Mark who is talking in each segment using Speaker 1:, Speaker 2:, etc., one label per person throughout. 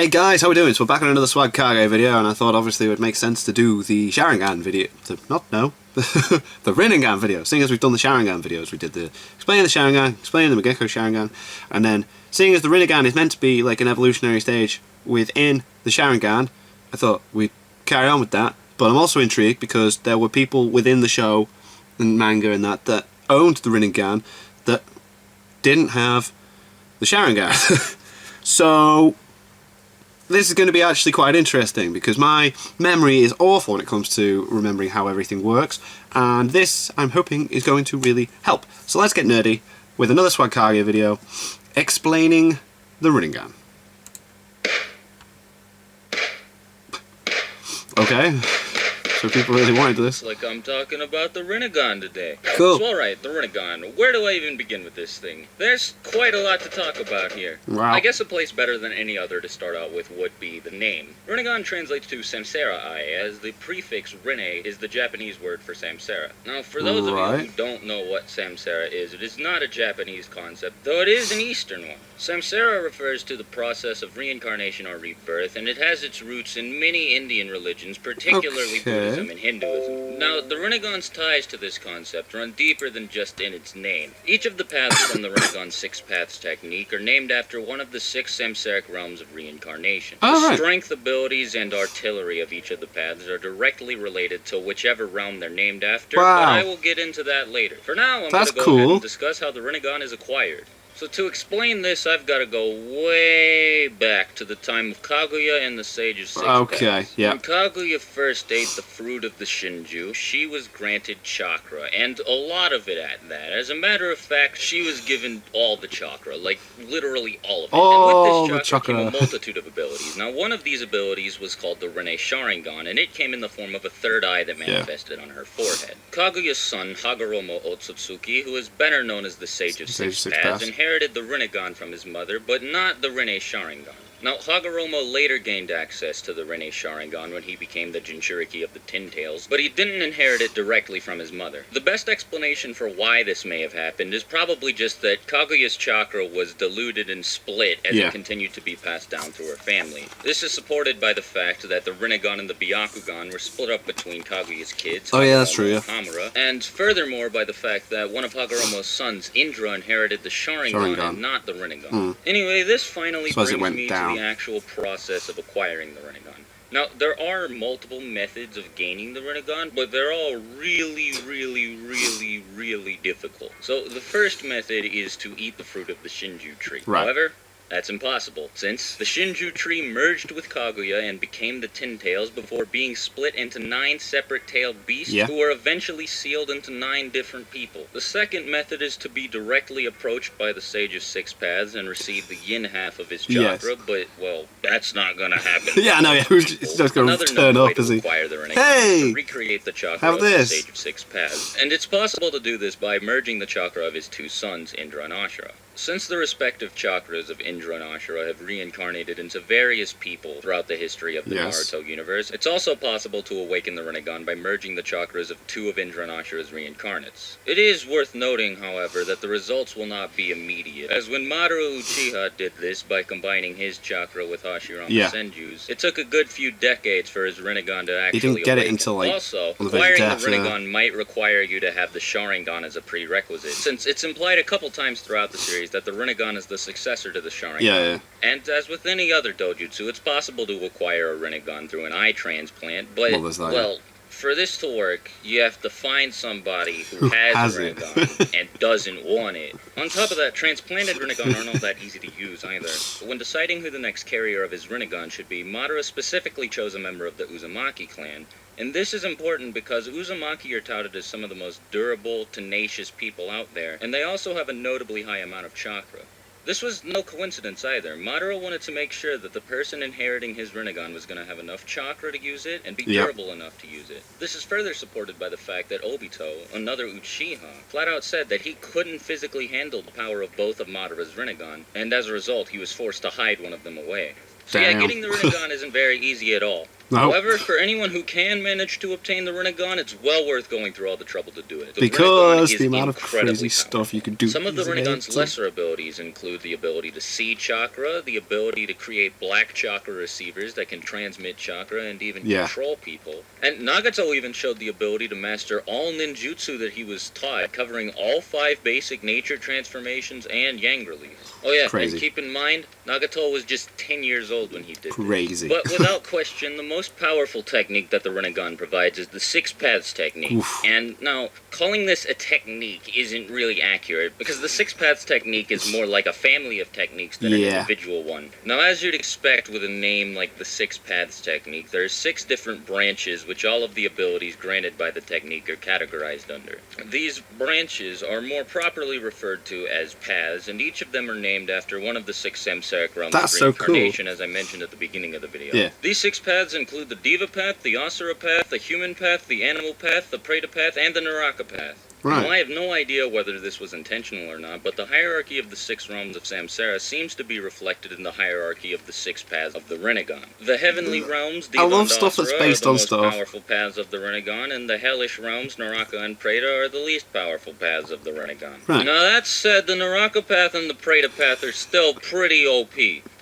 Speaker 1: Hey guys, how we doing? So we're back on another Swag Cargo video, and I thought obviously it would make sense to do the Sharingan video. The Rinnegan video. Seeing as we've done the Sharingan videos, we did the explaining the Sharingan, explaining the Mageko Sharingan, and then seeing as the Rinnegan is meant to be like an evolutionary stage within the Sharingan, I thought we'd carry on with that. But I'm also intrigued because there were people within the show and manga and that owned the Rinnegan that didn't have the Sharingan. So this is going to be actually quite interesting because my memory is awful when it comes to remembering how everything works, and this, I'm hoping, is going to really help. So let's get nerdy with another Swag Cargo video explaining the Rinnegan. Okay, so people really wanted this.
Speaker 2: Like I'm talking about the Rinnegan today.
Speaker 1: Cool.
Speaker 2: So alright, the Rinnegan. Where do I even begin with this thing? There's quite a lot to talk about here.
Speaker 1: Wow.
Speaker 2: I guess a place better than any other to start out with would be the name. Rinnegan translates to Samsara-ai, as the prefix Rinne is the Japanese word for Samsara. Now, for those of you who don't know what Samsara is, it is not a Japanese concept, though it is an Eastern one. Samsara refers to the process of reincarnation or rebirth, and it has its roots in many Indian religions, particularly Buddhism and Hinduism. Now, the Rinnegan's ties to this concept run deeper than just in its name. Each of the paths from the Rinnegan Six Paths technique are named after one of the six samsaric realms of reincarnation. The strength, abilities, and artillery of each of the paths are directly related to whichever realm they're named after, but I will get into that later. For now, I'm going to go ahead and discuss how the Rinnegan is acquired. So to explain this, I've got to go way back to the time of Kaguya and the Sage of Six Paths. When Kaguya first ate the fruit of the Shinju, she was granted chakra, and a lot of it at that. As a matter of fact, she was given all the chakra, like literally all of it. And with this chakra came a multitude of abilities. Now, one of these abilities was called the Rinne Sharingan, and it came in the form of a third eye that manifested on her forehead. Kaguya's son, Hagoromo Otsutsuki, who is better known as the Sage of Six Paths, inherited the Rinnegan from his mother, but not the Rinne Sharingan. Now, Hagoromo later gained access to the Rinne Sharingan when he became the Jinchuriki of the Tin Tails, but he didn't inherit it directly from his mother. The best explanation for why this may have happened is probably just that Kaguya's chakra was diluted and split as it continued to be passed down through her family. This is supported by the fact that the Rinnegan and the Byakugan were split up between Kaguya's kids, Hamura, and furthermore by the fact that one of Hagoromo's sons, Indra, inherited the Sharingan and not the Rinnegan. Anyway, this finally brings me to the actual process of acquiring the Rinnegan. Now, there are multiple methods of gaining the Rinnegan, but they're all really difficult. So, the first method is to eat the fruit of the Shinju tree. However, that's impossible, since the Shinju tree merged with Kaguya and became the Tin Tails before being split into 9 separate tailed beasts who were eventually sealed into 9 different people. The second method is to be directly approached by the Sage of Six Paths and receive the yin half of his chakra, but, well, that's not gonna happen.
Speaker 1: Who's just gonna turn up, is he?
Speaker 2: Acquire the Rinnegan to recreate the chakra of the Sage of Six Paths. And it's possible to do this by merging the chakra of his 2 sons, Indra and Ashura. Since the respective chakras of Indra and Ashura have reincarnated into various people throughout the history of the Naruto universe, it's also possible to awaken the Rinnegan by merging the chakras of 2 of Indra and Ashura's reincarnates. It is worth noting, however, that the results will not be immediate, as when Maru Uchiha did this by combining his chakra with Hashirama Senju's, it took a good few decades for his Rinnegan to actually awaken. He didn't get it until, like, also, acquiring the Rinnegan might require you to have the Sharingan as a prerequisite, since it's implied a couple times throughout the series that the Rinnegan is the successor to the Sharingan. And as with any other dojutsu, it's possible to acquire a Rinnegan through an eye transplant, but, well, for this to work, you have to find somebody who has a Rinnegan and doesn't want it. On top of that, transplanted Rinnegan aren't all that easy to use either. But when deciding who the next carrier of his Rinnegan should be, Madara specifically chose a member of the Uzumaki clan. And this is important because Uzumaki are touted as some of the most durable, tenacious people out there, and they also have a notably high amount of chakra. This was no coincidence either. Madara wanted to make sure that the person inheriting his Rinnegan was going to have enough chakra to use it and be durable enough to use it. This is further supported by the fact that Obito, another Uchiha, flat out said that he couldn't physically handle the power of both of Madara's Rinnegan, and as a result he was forced to hide one of them away. So yeah, getting the Rinnegan isn't very easy at all.
Speaker 1: No.
Speaker 2: However, for anyone who can manage to obtain the Rinnegan, it's well worth going through all the trouble to do it.
Speaker 1: Because the amount of crazy stuff you can do.
Speaker 2: Some of the Rinnegan's lesser abilities include the ability to see chakra, the ability to create black chakra receivers that can transmit chakra and even control people. And Nagato even showed the ability to master all ninjutsu that he was taught, covering all 5 basic nature transformations and yang release. Oh yeah,
Speaker 1: crazy.
Speaker 2: And keep in mind, Nagato was just 10 years old when he did
Speaker 1: Crazy.
Speaker 2: this. But without question, the most powerful technique that the Rinnegan provides is the 6 Paths technique.
Speaker 1: Oof.
Speaker 2: And now, calling this a technique isn't really accurate, because the 6 Paths technique is more like a family of techniques than an individual one. Now, as you'd expect with a name like the 6 Paths technique, there are 6 different branches which all of the abilities granted by the technique are categorized under. These branches are more properly referred to as paths, and each of them are named after one of the 6 samsaric realms of reincarnation, as I mentioned at the beginning of the video.
Speaker 1: Yeah.
Speaker 2: These 6 paths include the Diva path, the Asura path, the human path, the animal path, the Preta path, and the Naraka path.
Speaker 1: Right.
Speaker 2: Now, I have no idea whether this was intentional or not, but the hierarchy of the 6 realms of Samsara seems to be reflected in the hierarchy of the 6 paths of the Rinnegan. The heavenly realms, Diva and Asura, are the most powerful paths of the Rinnegan, and the hellish realms, Naraka and Preta, are the least powerful paths of the Rinnegan.
Speaker 1: Right.
Speaker 2: Now, that said, the Naraka path and the Preta path are still pretty OP.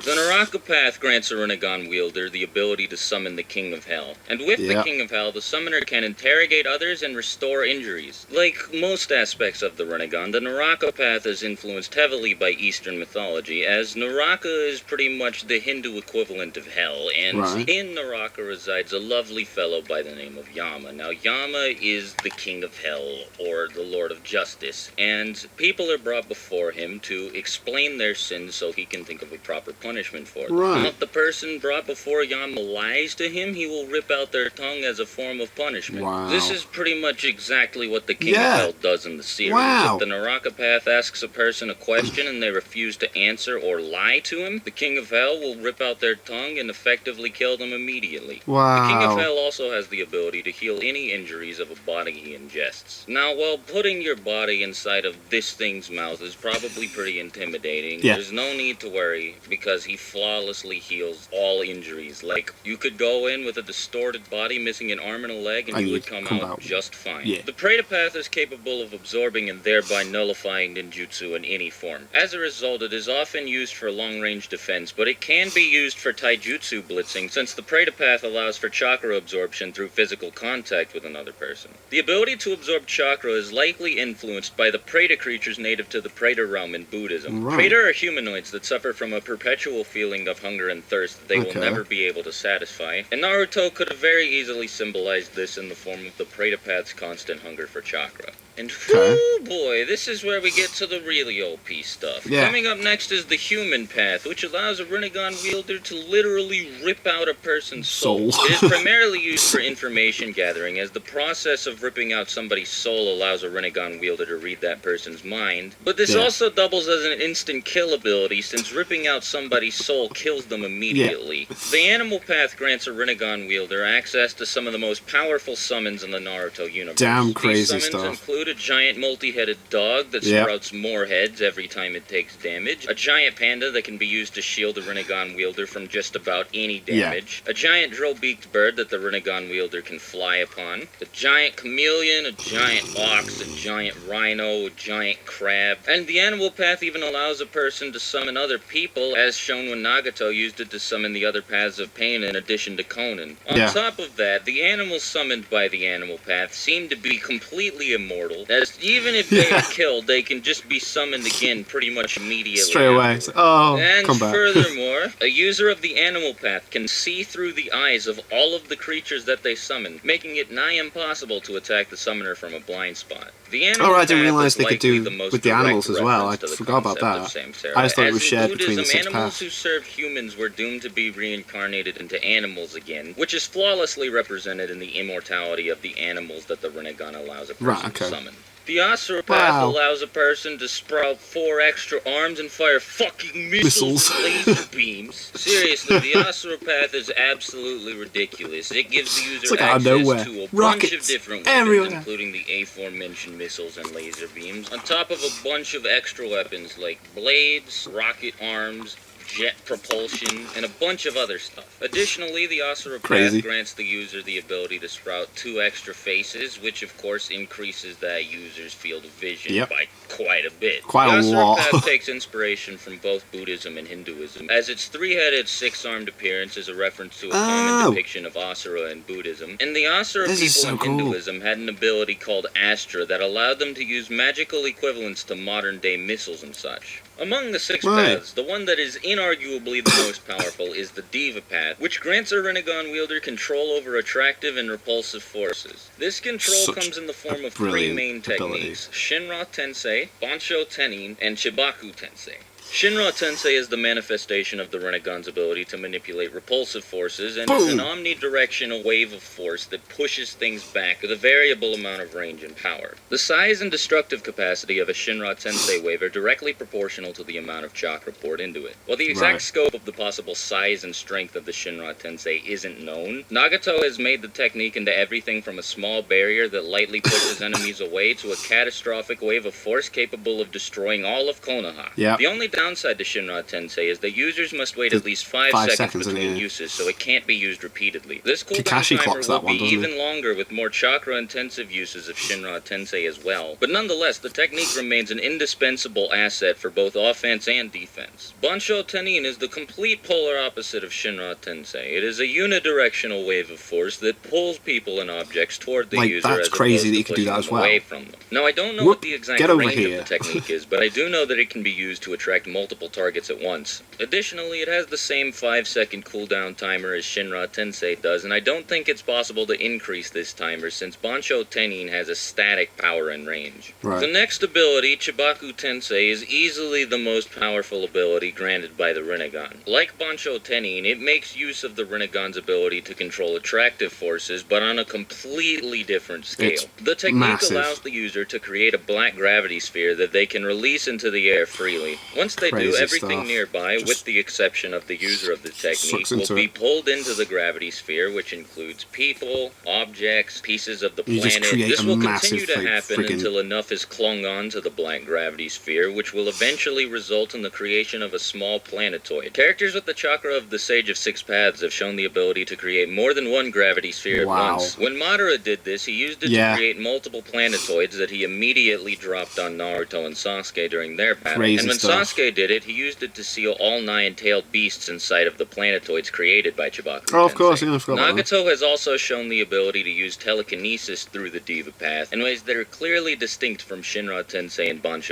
Speaker 2: The Naraka path grants a Rinnegan wielder the ability to summon the King of Hell. And with the King of Hell, the summoner can interrogate others and restore injuries. Like most aspects of the Rinnegan, the Naraka path is influenced heavily by Eastern mythology, as Naraka is pretty much the Hindu equivalent of Hell, and in Naraka resides a lovely fellow by the name of Yama. Now, Yama is the King of Hell, or the Lord of Justice, and people are brought before him to explain their sins so he can think of a proper punishment for them.
Speaker 1: Right.
Speaker 2: Now, if the person brought before Yama lies to him, he will rip out their tongue as a form of punishment.
Speaker 1: Wow.
Speaker 2: This is pretty much exactly what the King of Hell does in the series.
Speaker 1: Wow.
Speaker 2: If the Naraka path asks a person a question and they refuse to answer or lie to him, the King of Hell will rip out their tongue and effectively kill them immediately.
Speaker 1: Wow.
Speaker 2: The King of Hell also has the ability to heal any injuries of a body he ingests. Now, while putting your body inside of this thing's mouth is probably pretty intimidating, there's no need to worry, because he flawlessly heals all injuries. Like, you could go in with a distorted body missing an arm and a leg and you would come out just fine. The Preta path is capable of absorbing and thereby nullifying ninjutsu in any form. As a result, it is often used for long-range defense, but it can be used for taijutsu blitzing, since the Preta path allows for chakra absorption through physical contact with another person. The ability to absorb chakra is likely influenced by the Preta creatures native to the Preta realm in Buddhism. Preta are humanoids that suffer from a perpetual feeling of hunger and thirst that they will never be able to satisfy, and Naruto could have very easily symbolized this in the form of the Preta path's constant hunger for chakra. And whoo boy, this is where we get to the really OP stuff. Coming up next is the human path, which allows a Rinnegan wielder to literally rip out a person's soul. It is primarily used for information gathering, as the process of ripping out somebody's soul allows a Rinnegan wielder to read that person's mind. But this also doubles as an instant kill ability, since ripping out somebody's soul kills them immediately. The animal path grants a Rinnegan wielder access to some of the most powerful summons in the Naruto universe.
Speaker 1: Damn crazy
Speaker 2: These summons
Speaker 1: stuff.
Speaker 2: include a giant multi-headed dog that sprouts more heads every time it takes damage, a giant panda that can be used to shield a Rinnegan wielder from just about any damage, a giant drill-beaked bird that the Rinnegan wielder can fly upon, a giant chameleon, a giant ox, a giant rhino, a giant crab, and the animal path even allows a person to summon other people, as shown when Nagato used it to summon the other paths of pain in addition to Conan. On top of that, the animals summoned by the animal path seem to be completely immortal, as even if they are killed, they can just be summoned again pretty much immediately.
Speaker 1: Straight away.
Speaker 2: And
Speaker 1: come back.
Speaker 2: furthermore, a user of the animal path can see through the eyes of all of the creatures that they summon, making it nigh impossible to attack the summoner from a blind spot. The animal
Speaker 1: I didn't realize
Speaker 2: path
Speaker 1: they
Speaker 2: is
Speaker 1: could
Speaker 2: likely
Speaker 1: do
Speaker 2: the most
Speaker 1: with the animals as
Speaker 2: direct
Speaker 1: well. I
Speaker 2: reference to the
Speaker 1: forgot about
Speaker 2: concept
Speaker 1: that.
Speaker 2: of Samsara.
Speaker 1: I just thought it was
Speaker 2: As in
Speaker 1: shared between the
Speaker 2: Buddhism,
Speaker 1: 6
Speaker 2: animals
Speaker 1: paths.
Speaker 2: who served humans were doomed to be reincarnated into animals again, which is flawlessly represented in the immortality of the animals that the Rinnegan allows a person to summon. The Asura path allows a person to sprout 4 extra arms and fire fucking missiles and laser beams. Seriously, the Asura path is absolutely ridiculous. It gives the user access to a bunch of different weapons, including the aforementioned missiles and laser beams, on top of a bunch of extra weapons like blades, rocket arms, jet propulsion, and a bunch of other stuff. Additionally, the Asura
Speaker 1: Crazy.
Speaker 2: Path grants the user the ability to sprout 2 extra faces, which of course increases that user's field of vision by quite a bit.
Speaker 1: Quite
Speaker 2: the
Speaker 1: a
Speaker 2: Asura
Speaker 1: lot.
Speaker 2: Path takes inspiration from both Buddhism and Hinduism, as its 3-headed, 6-armed appearance is a reference to a common depiction of Asura in Buddhism. And the Asura people in Hinduism had an ability called Astra that allowed them to use magical equivalents to modern-day missiles and such. Among the 6 paths, the one that is inarguably the most powerful is the Diva Path, which grants a Rinnegan wielder control over attractive and repulsive forces. This control comes in the form of 3 main techniques: Shinra Tensei, Bansho Tenin, and Chibaku Tensei. Shinra Tensei is the manifestation of the Rinnegan's ability to manipulate repulsive forces and is an omnidirectional wave of force that pushes things back with a variable amount of range and power. The size and destructive capacity of a Shinra Tensei wave are directly proportional to the amount of chakra poured into it. While the exact scope of the possible size and strength of the Shinra Tensei isn't known, Nagato has made the technique into everything from a small barrier that lightly pushes enemies away to a catastrophic wave of force capable of destroying all of Konoha. The only downside to Shinra Tensei is that users must wait at least 5 seconds between uses, so it can't be used repeatedly. This cooldown timer will be even longer with more chakra-intensive uses of Shinra Tensei as well. But nonetheless, the technique remains an indispensable asset for both offense and defense. Bansho Tenin is the complete polar opposite of Shinra Tensei. It is a unidirectional wave of force that pulls people and objects toward the user as opposed to pushing them away from them. Now, I don't know what the exact range of the technique is, but I do know that it can be used to attract multiple targets at once. Additionally, it has the same 5-second cooldown timer as Shinra Tensei does, and I don't think it's possible to increase this timer since Bansho Tenin has a static power and range. The next ability, Chibaku Tensei, is easily the most powerful ability granted by the Rinnegan. Like Bansho Tenin, it makes use of the Rinnegan's ability to control attractive forces, but on a completely different scale. The technique allows the user to create a black gravity sphere that they can release into the air freely. Once they do, everything nearby, with the exception of the user of the technique, will be pulled into the gravity sphere, which includes people, objects, pieces of the planet. This will continue to happen until enough is clung on to the black gravity sphere, which will eventually result in the creation of a small planetoid. Characters with the chakra of the Sage of 6 Paths have shown the ability to create more than one gravity sphere at once. When Madara did this, he used it to create multiple planetoids that he immediately dropped on Naruto and Sasuke during their battle. And when Sasuke did it, he used it to seal all 9 tailed beasts inside of the planetoids created by Chibaku Tensei.
Speaker 1: Of course, yeah, I forgot about that.
Speaker 2: Nagato has also shown the ability to use telekinesis through the Diva Path in ways that are clearly distinct from Shinra Tensei and Bansho.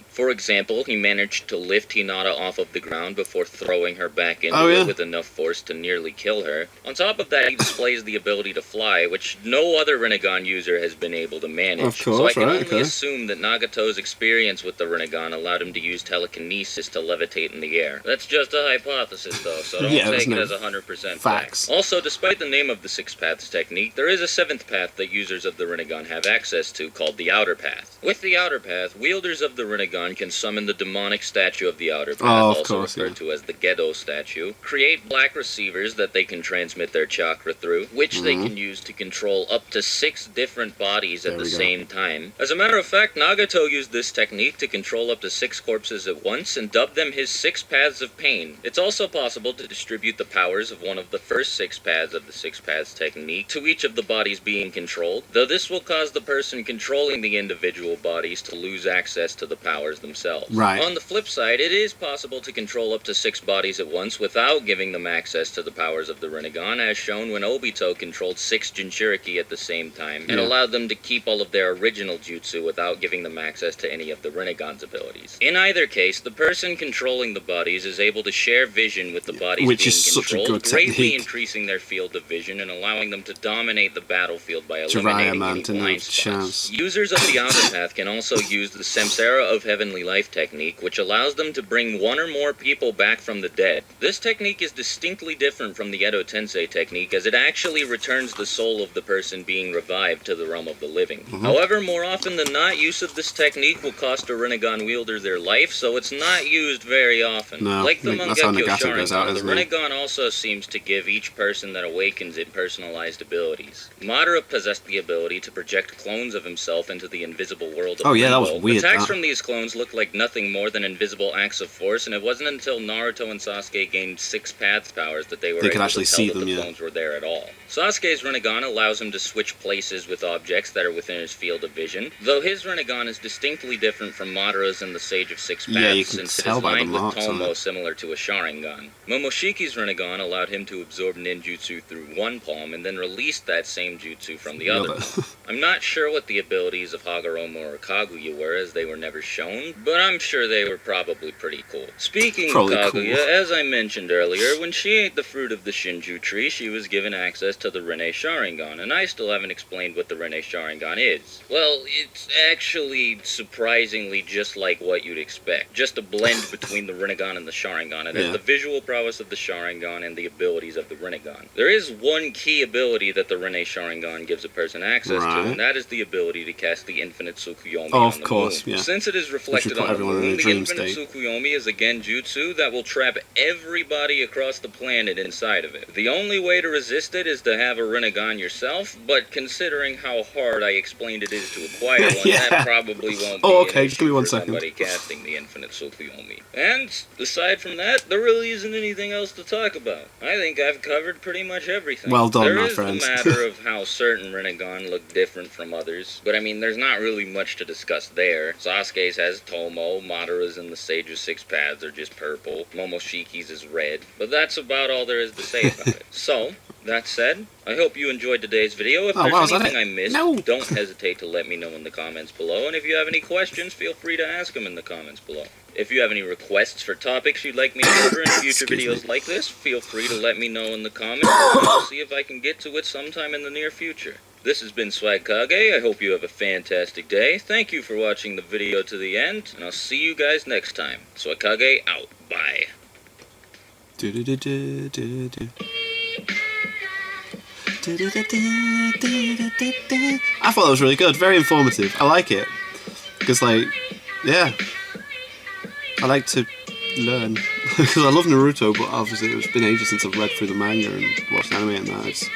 Speaker 2: For example, he managed to lift Hinata off of the ground before throwing her back into it with enough force to nearly kill her. On top of that, he displays the ability to fly, which no other Rinnegan user has been able to manage. So I can only assume that Nagato's experience with the Rinnegan allowed him to use telekinesis to levitate in the air. That's just a hypothesis, though, so don't take it as 100% facts. Also, despite the name of the 6 Paths technique, there is a 7th path that users of the Rinnegan have access to, called the Outer Path. With the Outer Path, wielders of the Rinnegan can summon the demonic statue of the Outer Path, also referred to as the Gedo statue, create black receivers that they can transmit their chakra through, which they can use to control up to 6 different bodies at the same time. As a matter of fact, Nagato used this technique to control up to 6 corpses at once and dubbed them his 6 Paths of Pain. It's also possible to distribute the powers of one of the first 6 paths of the 6 Paths technique to each of the bodies being controlled, though this will cause the person controlling the individual bodies to lose access to the powers themselves. On the flip side, it is possible to control up to 6 bodies at once without giving them access to the powers of the Rinnegan, as shown when Obito controlled 6 Jinchuriki at the same time, and allowed them to keep all of their original jutsu without giving them access to any of the Rinnegan's abilities. In either case, the person controlling the bodies is able to share vision with the bodies being controlled, greatly increasing their field of vision and allowing them to dominate the battlefield by eliminating any blind spots. Users of the Outer Path can also use the Samsara of Heavenly Life technique, which allows them to bring 1 or more people back from the dead. This technique is distinctly different from the Edo Tensei technique, as it actually returns the soul of the person being revived to the realm of the living. However, more often than not, use of this technique will cost a Rinnegan wielder their life, so it's not used very often. Like the Mangekyo Sharingan, the Rinnegan also seems to give each person that awakens it personalized abilities. Madara possessed the ability to project clones of himself into the invisible world of Limbo.
Speaker 1: that was weird.
Speaker 2: Attacks from these clones clones looked like nothing more than invisible acts of force, and it wasn't until Naruto and Sasuke gained 6 path powers that they were able
Speaker 1: actually
Speaker 2: to tell
Speaker 1: see
Speaker 2: that
Speaker 1: them,
Speaker 2: the
Speaker 1: yeah.
Speaker 2: clones were there at all. Sasuke's Rinnegan allows him to switch places with objects that are within his field of vision, though his Rinnegan is distinctly different from Madara's and the Sage of Six Paths,
Speaker 1: Yeah, you can
Speaker 2: since it
Speaker 1: tell
Speaker 2: is
Speaker 1: by the
Speaker 2: lined with
Speaker 1: marks on
Speaker 2: Tomo
Speaker 1: it.
Speaker 2: similar to a Sharingan. Momoshiki's Rinnegan allowed him to absorb ninjutsu through one palm and then released that same jutsu from the other palm. I'm not sure what the abilities of Hagoromo or Kaguya were, as they were never shown, but I'm sure they were probably pretty cool. Speaking of Kaguya, as I mentioned earlier, when she ate the fruit of the Shinju tree, she was given access to the Rinne Sharingan, and I still haven't explained what the Rinne Sharingan is. Well, it's actually surprisingly just like what you'd expect. Just a blend between the Rinnegan and the Sharingan. It has the visual prowess of the Sharingan and the abilities of the Rinnegan. There is one key ability that the Rinne Sharingan gives a person access to, and that is the ability to cast the Infinite Tsukuyomi on the moon.
Speaker 1: Yeah.
Speaker 2: Since it is reflected on the moon, the Infinite Tsukuyomi is a genjutsu that will trap everybody across the planet inside of it. The only way to resist it is to have a Rinnegan yourself, but considering how hard I explained it is to acquire one, that probably won't be an issue for somebody casting the Infinite Tsukuyomi. And aside from that, there really isn't anything else to talk about. I think I've covered pretty much everything.
Speaker 1: Well done, my
Speaker 2: friends. There is the matter of how certain Rinnegan look different from others, but I mean, there's not really much to discuss there. Sasuke's has Tomo, Madara's and the Sage of Six Paths are just purple, Momoshiki's is red, but that's about all there is to say about it. So, that said, I hope you enjoyed today's video. If there's anything I missed, don't hesitate to let me know in the comments below, and if you have any questions, feel free to ask them in the comments below. If you have any requests for topics you'd like me to cover in future videos like this, feel free to let me know in the comments, and I'll see if I can get to it sometime in the near future. This has been Swagkage. I hope you have a fantastic day. Thank you for watching the video to the end, and I'll see you guys next time. Swagkage out. Bye.
Speaker 1: I thought that was really good, very informative. I like it. Because, like, yeah. I like to learn. Because I love Naruto, but obviously it's been ages since I've read through the manga and watched anime and that. It's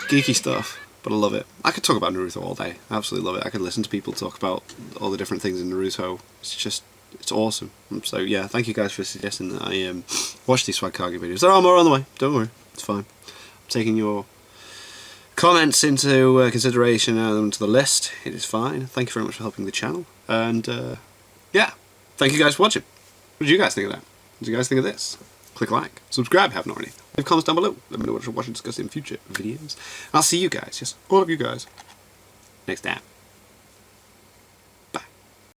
Speaker 1: geeky stuff, but I love it. I could talk about Naruto all day. I absolutely love it. I could listen to people talk about all the different things in Naruto. It's awesome. So yeah, thank you guys for suggesting that I watch these Swagkage videos. There are more on the way. Don't worry, it's fine. I'm taking your comments into consideration and add them to the list. It is fine. Thank you very much for helping the channel. And yeah, thank you guys for watching. What did you guys think of that? What did you guys think of this? Click like, subscribe if you haven't already. Leave comments down below. Let me know what you're watching, discuss in future videos. And I'll see you guys, yes, all of you guys, next time.